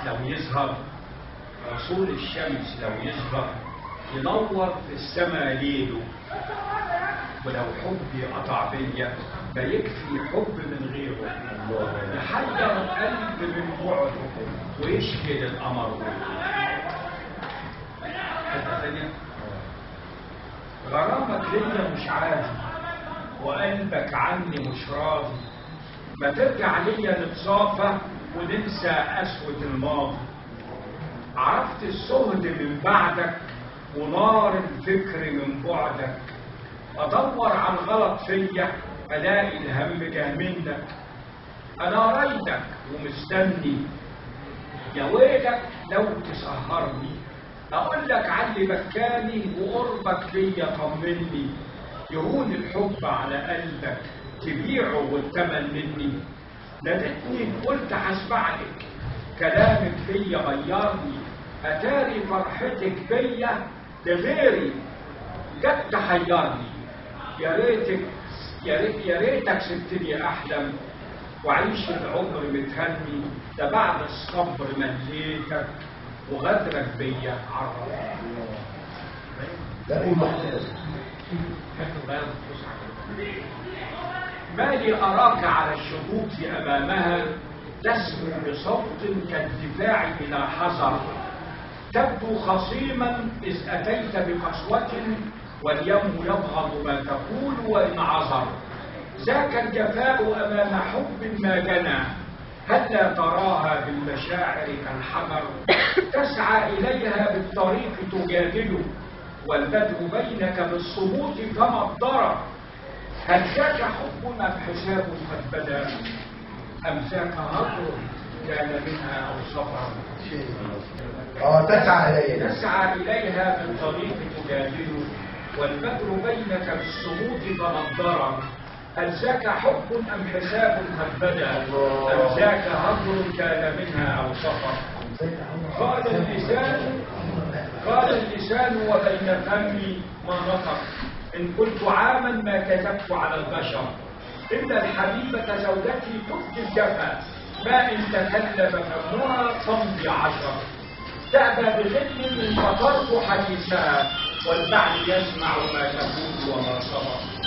لو يظهر، رسول الشمس لو يظهر ينور في السماء ليله، ولو حبي قطع بيا فيكفي حب من غيره، يحير القلب من بعده ويشكي للقمر. حتة ثانية، غرامك ليا مش عادي وقلبك عني مش راضي، ما ترجع ليا نتصافى وننسى قسوة الماضي. عرفت السهد من بعدك ونار الفكر من بعدك، ادور على الغلط فيا الاقي الهم جه منك. انا رايدك ومستني، يا ويلك لو تسهرني اقول لك على اللي بكاني وقربك ليا طمني. يهون الحب على قلبك تبيعه والثمن مني. نادتني قلت هسمعلك، كلامك فيا غيرني، اتاري فرحتك بيا لغيري جت تحيرني. يا ريتك سبتني احلم وعيش العمر متهني، ده بعد الصبر مليتك وغدرك بيا عرفني. مالي أراك على الشهوط أمامها تسمو بصوت كالدفاع إلى حذر، تبدو خصيما إذ أتيت بقسوة واليوم يبغض ما تقول وإن عذر. ذاك الجفاء أمام حب ما جنى، هلا تراها بالمشاعر كالحجر، تسعى إليها بالطريق تجادله، والبدء بينك بالصمود كما الضرر. هل ذاك حب أم حساب قد بدا، أم ذاك هجر كان منها أو سفر؟ تسعى إليها بالطريق تجادله، والبدء بينك بالصمود كما الضرر. هل ذاك حب أم حساب قد بدا، أم ذاك هجر كان منها أو سفر؟ قال اللسان وبين فمي ما نطق، إن كنت عاما ما كذبت على البشر. إن الحبيبة زوجتي تبدي الجفا، ما إن تكلم فمها تمضي عشر. تأبى بغل من فطرت حديثها، والبعد يسمع ما تقول وما صبر.